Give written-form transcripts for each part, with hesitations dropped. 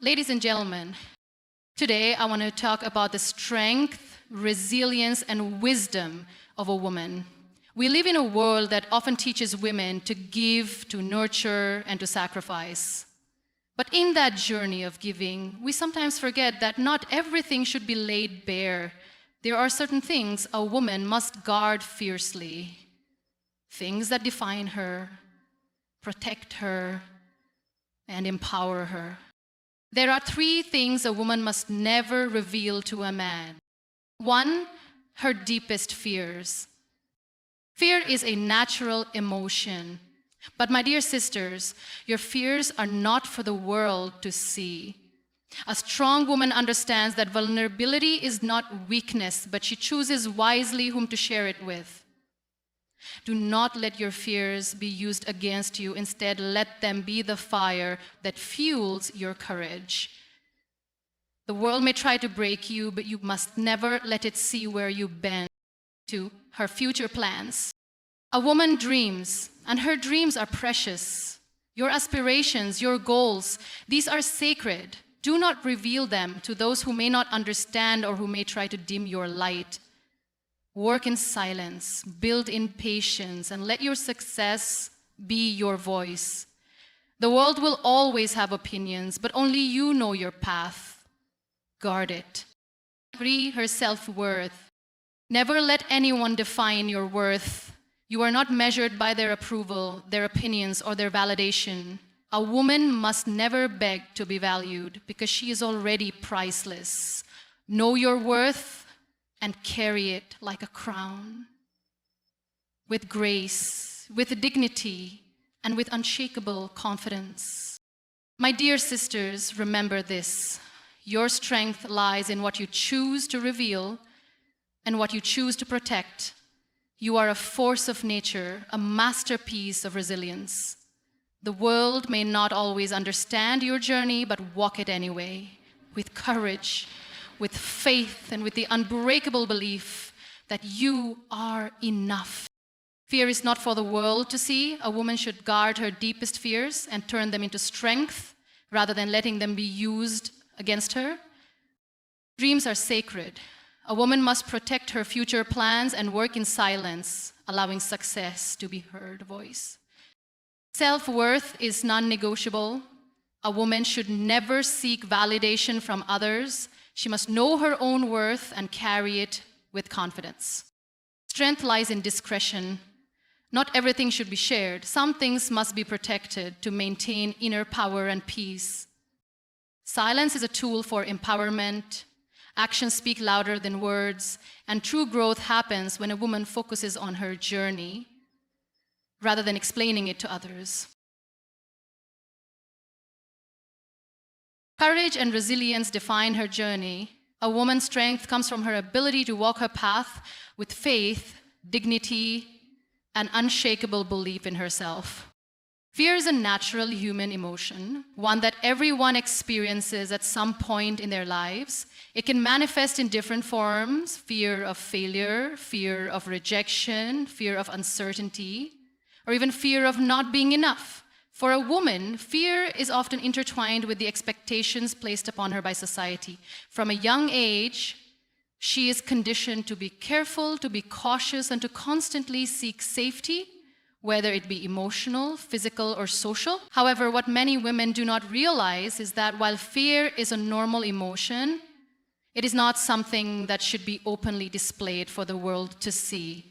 Ladies and gentlemen, today I want to talk about the strength, resilience, and wisdom of a woman. We live in a world that often teaches women to give, to nurture, and to sacrifice. But in that journey of giving, we sometimes forget that not everything should be laid bare. There are certain things a woman must guard fiercely. Things that define her, protect her, and empower her. There are three things a woman must never reveal to a man. One, her deepest fears. Fear is a natural emotion. But my dear sisters, your fears are not for the world to see. A strong woman understands that vulnerability is not weakness, but she chooses wisely whom to share it with. Do not let your fears be used against you. Instead, let them be the fire that fuels your courage. The world may try to break you, but you must never let it see where you bend to her future plans. A woman dreams, and her dreams are precious. Your aspirations, your goals, these are sacred. Do not reveal them to those who may not understand or who may try to dim your light. Work in silence, build in patience, and let your success be your voice. The world will always have opinions, but only you know your path. Guard it. Free her self-worth. Never let anyone define your worth. You are not measured by their approval, their opinions, or their validation. A woman must never beg to be valued because she is already priceless. Know your worth and carry it like a crown. With grace, with dignity, and with unshakable confidence. My dear sisters, remember this. Your strength lies in what you choose to reveal and what you choose to protect. You are a force of nature, a masterpiece of resilience. The world may not always understand your journey, but walk it anyway, with courage, with faith, and with the unbreakable belief that you are enough. Fear is not for the world to see. A woman should guard her deepest fears and turn them into strength rather than letting them be used against her. Dreams are sacred. A woman must protect her future plans and work in silence, allowing success to be her voice. Self-worth is non-negotiable. A woman should never seek validation from others. She must know her own worth and carry it with confidence. Strength lies in discretion. Not everything should be shared. Some things must be protected to maintain inner power and peace. Silence is a tool for empowerment. Actions speak louder than words, and true growth happens when a woman focuses on her journey rather than explaining it to others. Courage and resilience define her journey. A woman's strength comes from her ability to walk her path with faith, dignity, and unshakable belief in herself. Fear is a natural human emotion, one that everyone experiences at some point in their lives. It can manifest in different forms: fear of failure, fear of rejection, fear of uncertainty, or even fear of not being enough. For a woman, fear is often intertwined with the expectations placed upon her by society. From a young age, she is conditioned to be careful, to be cautious, and to constantly seek safety, whether it be emotional, physical, or social. However, what many women do not realize is that while fear is a normal emotion, it is not something that should be openly displayed for the world to see.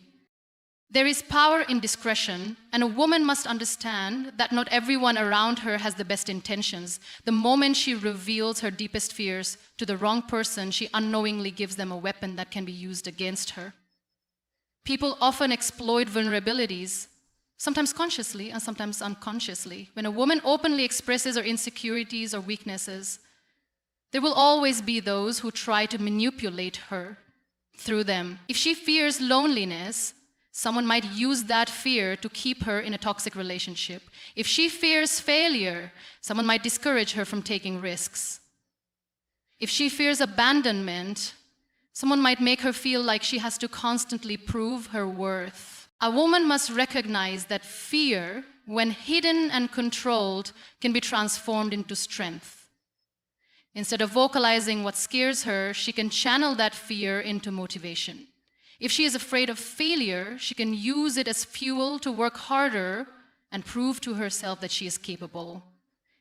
There is power in discretion, and a woman must understand that not everyone around her has the best intentions. The moment she reveals her deepest fears to the wrong person, she unknowingly gives them a weapon that can be used against her. People often exploit vulnerabilities, sometimes consciously and sometimes unconsciously. When a woman openly expresses her insecurities or weaknesses, there will always be those who try to manipulate her through them. If she fears loneliness, someone might use that fear to keep her in a toxic relationship. If she fears failure, someone might discourage her from taking risks. If she fears abandonment, someone might make her feel like she has to constantly prove her worth. A woman must recognize that fear, when hidden and controlled, can be transformed into strength. Instead of vocalizing what scares her, she can channel that fear into motivation. If she is afraid of failure, she can use it as fuel to work harder and prove to herself that she is capable.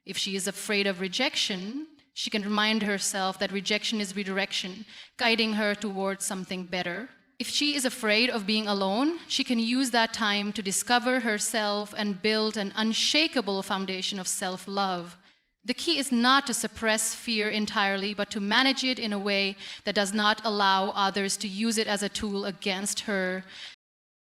If she is afraid of rejection, she can remind herself that rejection is redirection, guiding her towards something better. If she is afraid of being alone, she can use that time to discover herself and build an unshakable foundation of self-love. The key is not to suppress fear entirely, but to manage it in a way that does not allow others to use it as a tool against her.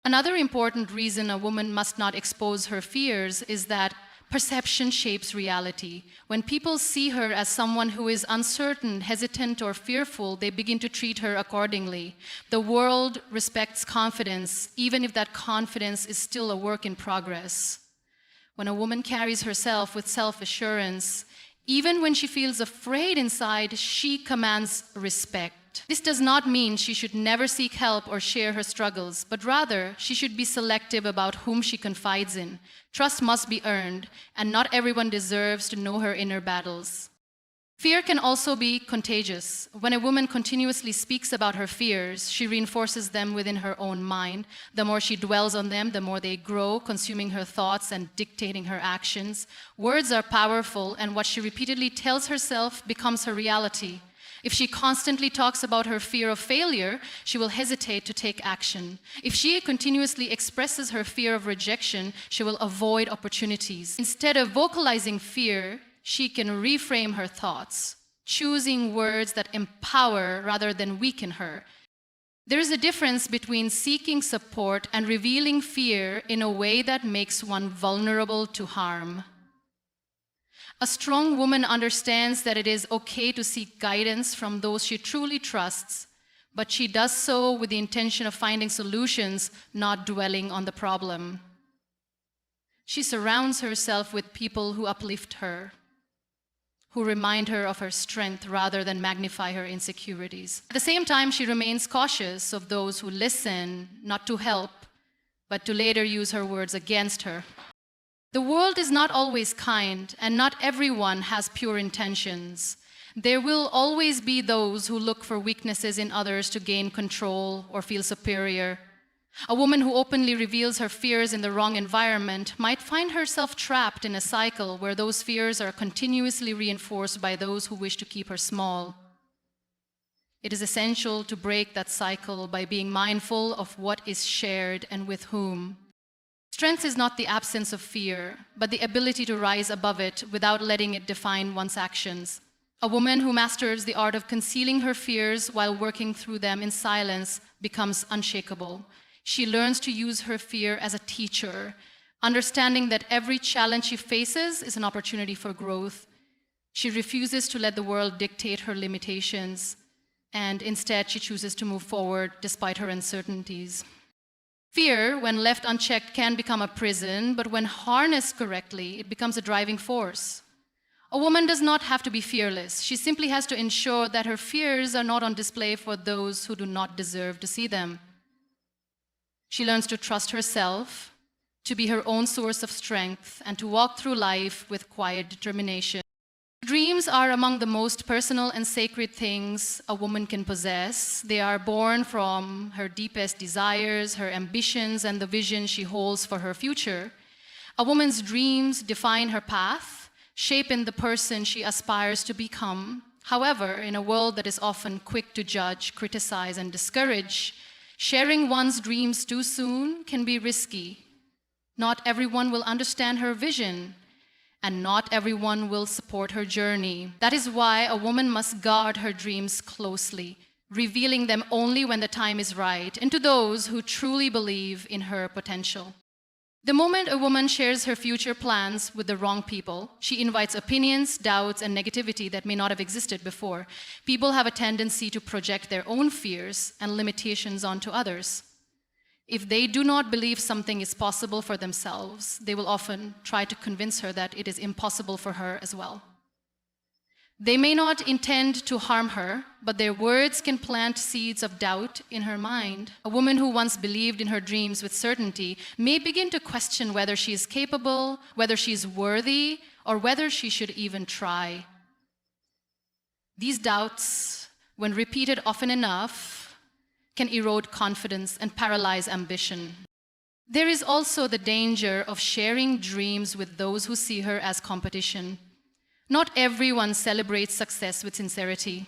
Another important reason a woman must not expose her fears is that perception shapes reality. When people see her as someone who is uncertain, hesitant, or fearful, they begin to treat her accordingly. The world respects confidence, even if that confidence is still a work in progress. When a woman carries herself with self-assurance, even when she feels afraid inside, she commands respect. This does not mean she should never seek help or share her struggles, but rather she should be selective about whom she confides in. Trust must be earned, and not everyone deserves to know her inner battles. Fear can also be contagious. When a woman continuously speaks about her fears, she reinforces them within her own mind. The more she dwells on them, the more they grow, consuming her thoughts and dictating her actions. Words are powerful, and what she repeatedly tells herself becomes her reality. If she constantly talks about her fear of failure, she will hesitate to take action. If she continuously expresses her fear of rejection, she will avoid opportunities. Instead of vocalizing fear, she can reframe her thoughts, choosing words that empower rather than weaken her. There is a difference between seeking support and revealing fear in a way that makes one vulnerable to harm. A strong woman understands that it is okay to seek guidance from those she truly trusts, but she does so with the intention of finding solutions, not dwelling on the problem. She surrounds herself with people who uplift her, who remind her of her strength rather than magnify her insecurities. At the same time, she remains cautious of those who listen, not to help, but to later use her words against her. The world is not always kind, and not everyone has pure intentions. There will always be those who look for weaknesses in others to gain control or feel superior. A woman who openly reveals her fears in the wrong environment might find herself trapped in a cycle where those fears are continuously reinforced by those who wish to keep her small. It is essential to break that cycle by being mindful of what is shared and with whom. Strength is not the absence of fear, but the ability to rise above it without letting it define one's actions. A woman who masters the art of concealing her fears while working through them in silence becomes unshakable. She learns to use her fear as a teacher, understanding that every challenge she faces is an opportunity for growth. She refuses to let the world dictate her limitations, and instead she chooses to move forward despite her uncertainties. Fear, when left unchecked, can become a prison, but when harnessed correctly, it becomes a driving force. A woman does not have to be fearless. She simply has to ensure that her fears are not on display for those who do not deserve to see them. She learns to trust herself, to be her own source of strength, and to walk through life with quiet determination. Dreams are among the most personal and sacred things a woman can possess. They are born from her deepest desires, her ambitions, and the vision she holds for her future. A woman's dreams define her path, shape in the person she aspires to become. However, in a world that is often quick to judge, criticize, and discourage, sharing one's dreams too soon can be risky. Not everyone will understand her vision, and not everyone will support her journey. That is why a woman must guard her dreams closely, revealing them only when the time is right, and to those who truly believe in her potential. The moment a woman shares her future plans with the wrong people, she invites opinions, doubts, and negativity that may not have existed before. People have a tendency to project their own fears and limitations onto others. If they do not believe something is possible for themselves, they will often try to convince her that it is impossible for her as well. They may not intend to harm her, but their words can plant seeds of doubt in her mind. A woman who once believed in her dreams with certainty may begin to question whether she is capable, whether she is worthy, or whether she should even try. These doubts, when repeated often enough, can erode confidence and paralyze ambition. There is also the danger of sharing dreams with those who see her as competition. Not everyone celebrates success with sincerity.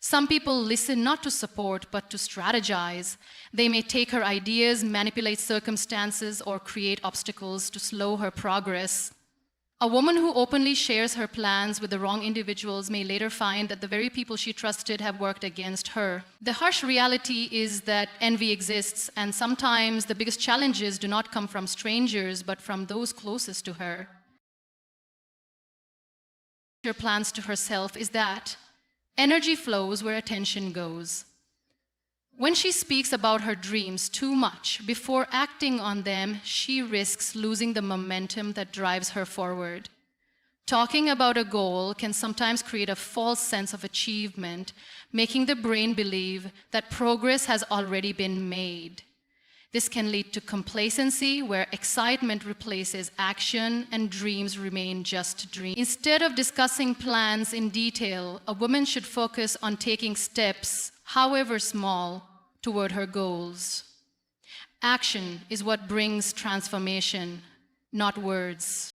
Some people listen not to support, but to strategize. They may take her ideas, manipulate circumstances, or create obstacles to slow her progress. A woman who openly shares her plans with the wrong individuals may later find that the very people she trusted have worked against her. The harsh reality is that envy exists, and sometimes the biggest challenges do not come from strangers, but from those closest to her. Her plans to herself is that energy flows where attention goes. When she speaks about her dreams too much before acting on them, she risks losing the momentum that drives her forward. Talking about a goal can sometimes create a false sense of achievement, making the brain believe that progress has already been made. This can lead to complacency, where excitement replaces action and dreams remain just dreams. Instead of discussing plans in detail, a woman should focus on taking steps, however small, toward her goals. Action is what brings transformation, not words.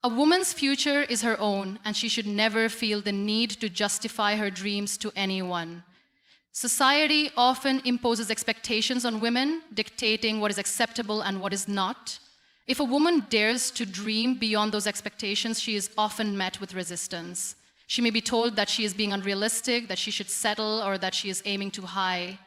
A woman's future is her own, and she should never feel the need to justify her dreams to anyone. Society often imposes expectations on women, dictating what is acceptable and what is not. If a woman dares to dream beyond those expectations, she is often met with resistance. She may be told that she is being unrealistic, that she should settle, or that she is aiming too high.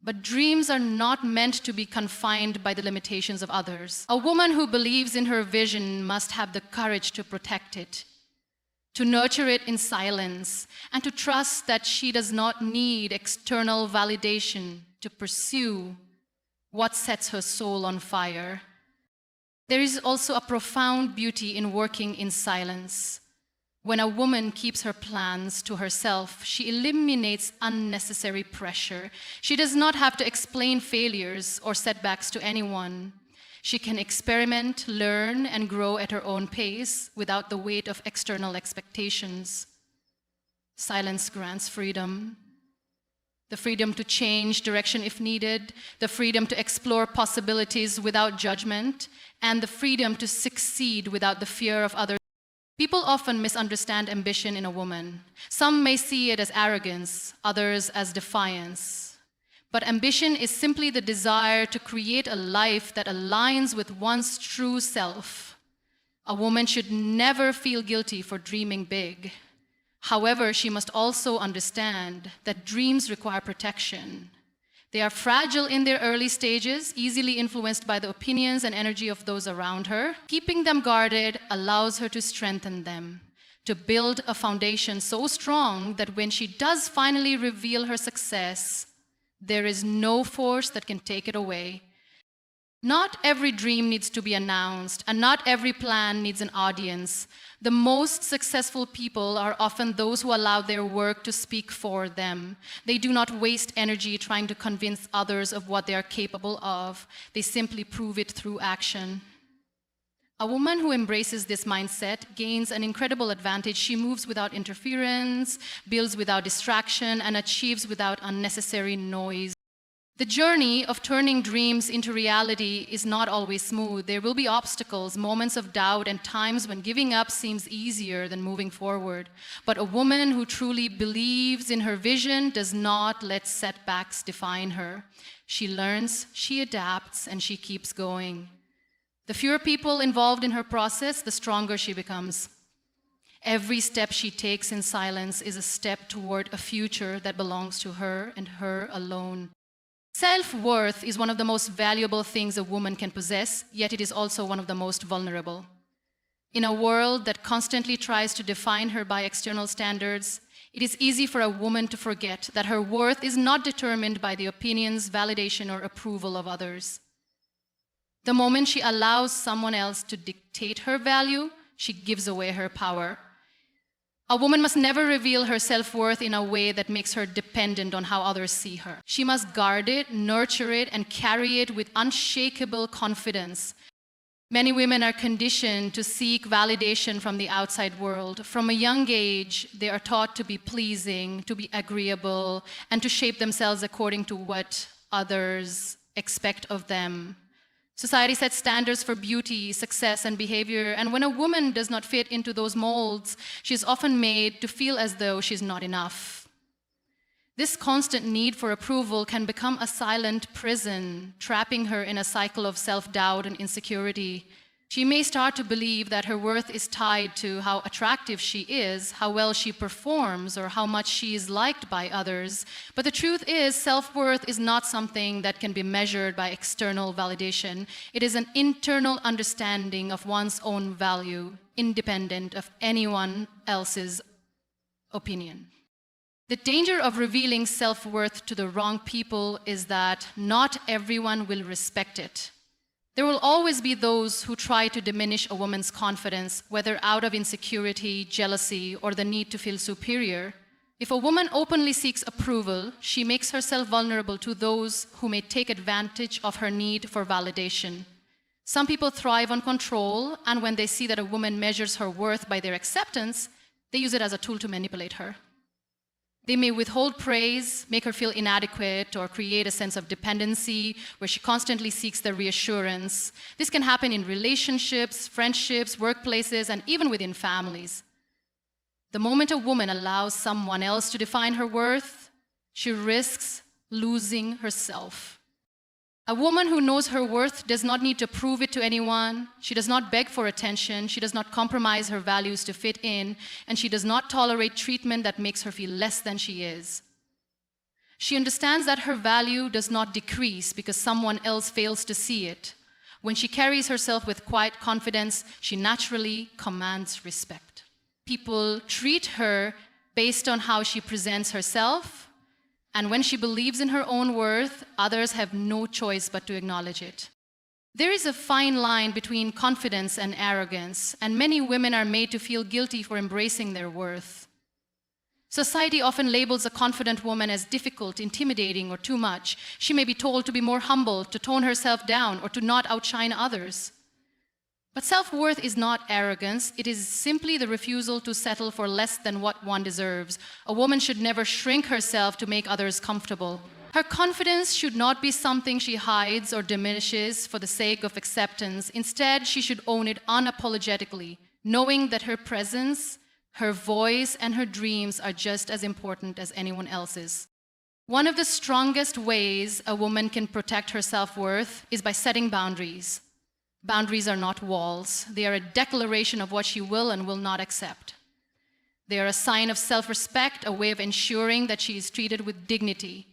But dreams are not meant to be confined by the limitations of others. A woman who believes in her vision must have the courage to protect it, to nurture it in silence, and to trust that she does not need external validation to pursue what sets her soul on fire. There is also a profound beauty in working in silence. When a woman keeps her plans to herself, she eliminates unnecessary pressure. She does not have to explain failures or setbacks to anyone. She can experiment, learn, and grow at her own pace without the weight of external expectations. Silence grants freedom. The freedom to change direction if needed, the freedom to explore possibilities without judgment, and the freedom to succeed without the fear of others. People often misunderstand ambition in a woman. Some may see it as arrogance, others as defiance. But ambition is simply the desire to create a life that aligns with one's true self. A woman should never feel guilty for dreaming big. However, she must also understand that dreams require protection. They are fragile in their early stages, easily influenced by the opinions and energy of those around her. Keeping them guarded allows her to strengthen them, to build a foundation so strong that when she does finally reveal her success, there is no force that can take it away. Not every dream needs to be announced, and not every plan needs an audience. The most successful people are often those who allow their work to speak for them. They do not waste energy trying to convince others of what they are capable of. They simply prove it through action. A woman who embraces this mindset gains an incredible advantage. She moves without interference, builds without distraction, and achieves without unnecessary noise. The journey of turning dreams into reality is not always smooth. There will be obstacles, moments of doubt, and times when giving up seems easier than moving forward. But a woman who truly believes in her vision does not let setbacks define her. She learns, she adapts, and she keeps going. The fewer people involved in her process, the stronger she becomes. Every step she takes in silence is a step toward a future that belongs to her and her alone. Self-worth is one of the most valuable things a woman can possess, yet it is also one of the most vulnerable. In a world that constantly tries to define her by external standards, it is easy for a woman to forget that her worth is not determined by the opinions, validation, or approval of others. The moment she allows someone else to dictate her value, she gives away her power. A woman must never reveal her self-worth in a way that makes her dependent on how others see her. She must guard it, nurture it, and carry it with unshakable confidence. Many women are conditioned to seek validation from the outside world. From a young age, they are taught to be pleasing, to be agreeable, and to shape themselves according to what others expect of them. Society sets standards for beauty, success, and behavior, and when a woman does not fit into those molds, she is often made to feel as though she's not enough. This constant need for approval can become a silent prison, trapping her in a cycle of self-doubt and insecurity. She may start to believe that her worth is tied to how attractive she is, how well she performs, or how much she is liked by others. But the truth is, self-worth is not something that can be measured by external validation. It is an internal understanding of one's own value, independent of anyone else's opinion. The danger of revealing self-worth to the wrong people is that not everyone will respect it. There will always be those who try to diminish a woman's confidence, whether out of insecurity, jealousy, or the need to feel superior. If a woman openly seeks approval, she makes herself vulnerable to those who may take advantage of her need for validation. Some people thrive on control, and when they see that a woman measures her worth by their acceptance, they use it as a tool to manipulate her. They may withhold praise, make her feel inadequate, or create a sense of dependency where she constantly seeks their reassurance. This can happen in relationships, friendships, workplaces, and even within families. The moment a woman allows someone else to define her worth, she risks losing herself. A woman who knows her worth does not need to prove it to anyone. She does not beg for attention. She does not compromise her values to fit in, and she does not tolerate treatment that makes her feel less than she is. She understands that her value does not decrease because someone else fails to see it. When she carries herself with quiet confidence, she naturally commands respect. People treat her based on how she presents herself, and when she believes in her own worth, others have no choice but to acknowledge it. There is a fine line between confidence and arrogance, and many women are made to feel guilty for embracing their worth. Society often labels a confident woman as difficult, intimidating, or too much. She may be told to be more humble, to tone herself down, or to not outshine others. But self-worth is not arrogance. It is simply the refusal to settle for less than what one deserves. A woman should never shrink herself to make others comfortable. Her confidence should not be something she hides or diminishes for the sake of acceptance. Instead, she should own it unapologetically, knowing that her presence, her voice, and her dreams are just as important as anyone else's. One of the strongest ways a woman can protect her self-worth is by setting boundaries. Boundaries are not walls. They are a declaration of what she will and will not accept. They are a sign of self-respect, a way of ensuring that she is treated with dignity.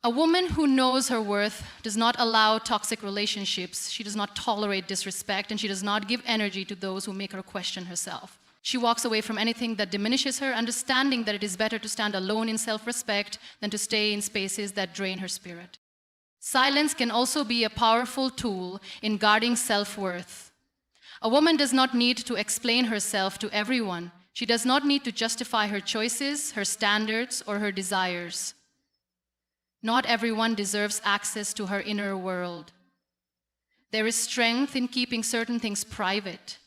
A woman who knows her worth does not allow toxic relationships. She does not tolerate disrespect, and she does not give energy to those who make her question herself. She walks away from anything that diminishes her, understanding that it is better to stand alone in self-respect than to stay in spaces that drain her spirit. Silence can also be a powerful tool in guarding self-worth. A woman does not need to explain herself to everyone. She does not need to justify her choices, her standards, or her desires. Not everyone deserves access to her inner world. There is strength in keeping certain things private,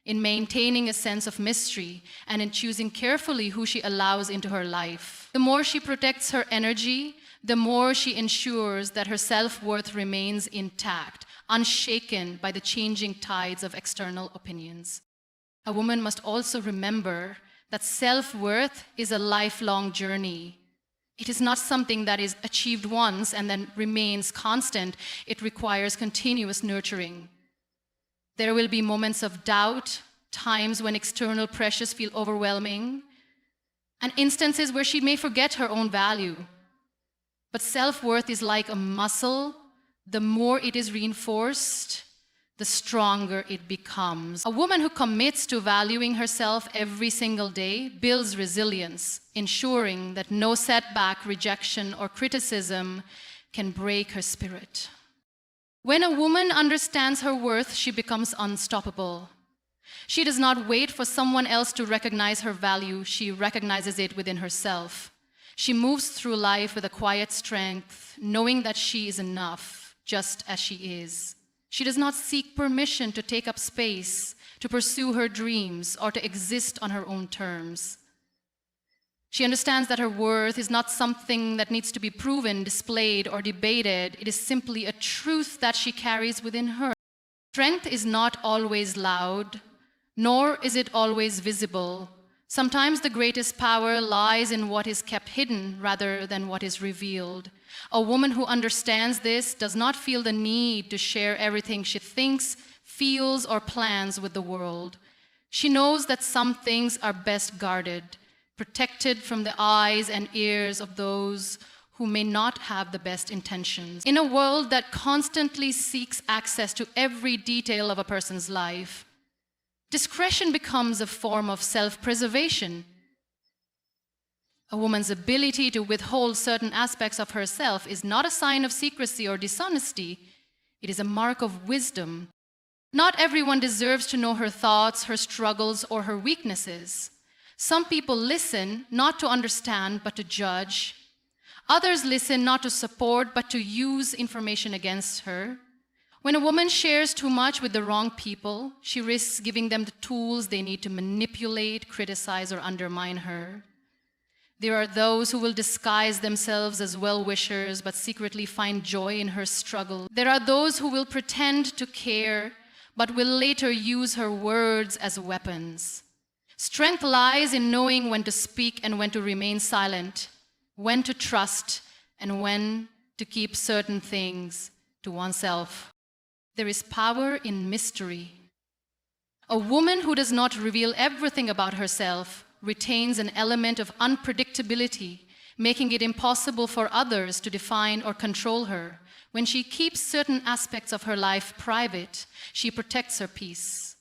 in maintaining a sense of mystery, and in choosing carefully who she allows into her life. The more she protects her energy, the more she ensures that her self-worth remains intact, unshaken by the changing tides of external opinions. A woman must also remember that self-worth is a lifelong journey. It is not something that is achieved once and then remains constant. It requires continuous nurturing. There will be moments of doubt, times when external pressures feel overwhelming, and instances where she may forget her own value. But self-worth is like a muscle. The more it is reinforced, the stronger it becomes. A woman who commits to valuing herself every single day builds resilience, ensuring that no setback, rejection, or criticism can break her spirit. When a woman understands her worth, she becomes unstoppable. She does not wait for someone else to recognize her value. She recognizes it within herself. She moves through life with a quiet strength, knowing that she is enough, just as she is. She does not seek permission to take up space, to pursue her dreams, or to exist on her own terms. She understands that her worth is not something that needs to be proven, displayed, or debated. It is simply a truth that she carries within her. Strength is not always loud, nor is it always visible. Sometimes the greatest power lies in what is kept hidden rather than what is revealed. A woman who understands this does not feel the need to share everything she thinks, feels, or plans with the world. She knows that some things are best guarded, protected from the eyes and ears of those who may not have the best intentions. In a world that constantly seeks access to every detail of a person's life, discretion becomes a form of self-preservation. A woman's ability to withhold certain aspects of herself is not a sign of secrecy or dishonesty. It is a mark of wisdom. Not everyone deserves to know her thoughts, her struggles, or her weaknesses. Some people listen not to understand, but to judge. Others listen not to support, but to use information against her. When a woman shares too much with the wrong people, she risks giving them the tools they need to manipulate, criticize, or undermine her. There are those who will disguise themselves as well-wishers, but secretly find joy in her struggle. There are those who will pretend to care, but will later use her words as weapons. Strength lies in knowing when to speak and when to remain silent, when to trust and when to keep certain things to oneself. There is power in mystery. A woman who does not reveal everything about herself retains an element of unpredictability, making it impossible for others to define or control her. When she keeps certain aspects of her life private, she protects her peace.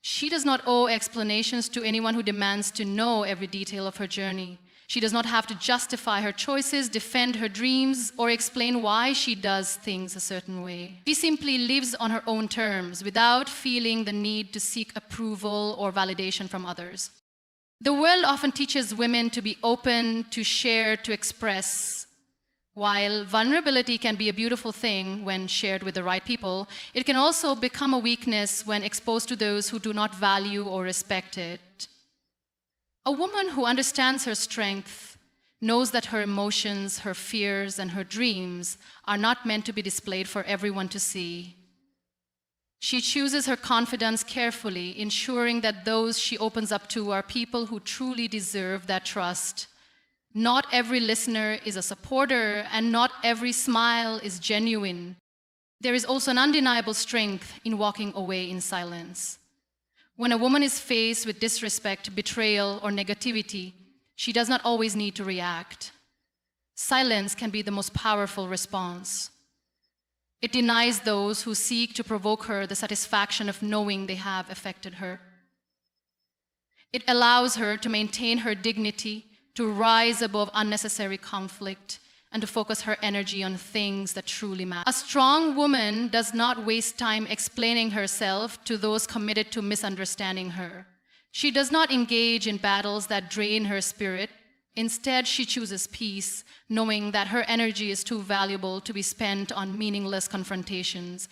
She does not owe explanations to anyone who demands to know every detail of her journey. She does not have to justify her choices, defend her dreams, or explain why she does things a certain way. She simply lives on her own terms without feeling the need to seek approval or validation from others. The world often teaches women to be open, to share, to express. While vulnerability can be a beautiful thing when shared with the right people, it can also become a weakness when exposed to those who do not value or respect it. A woman who understands her strength knows that her emotions, her fears, and her dreams are not meant to be displayed for everyone to see. She chooses her confidence carefully, ensuring that those she opens up to are people who truly deserve that trust. Not every listener is a supporter, and not every smile is genuine. There is also an undeniable strength in walking away in silence. When a woman is faced with disrespect, betrayal, or negativity, she does not always need to react. Silence can be the most powerful response. It denies those who seek to provoke her the satisfaction of knowing they have affected her. It allows her to maintain her dignity, to rise above unnecessary conflict, and to focus her energy on things that truly matter. A strong woman does not waste time explaining herself to those committed to misunderstanding her. She does not engage in battles that drain her spirit. Instead, she chooses peace, knowing that her energy is too valuable to be spent on meaningless confrontations.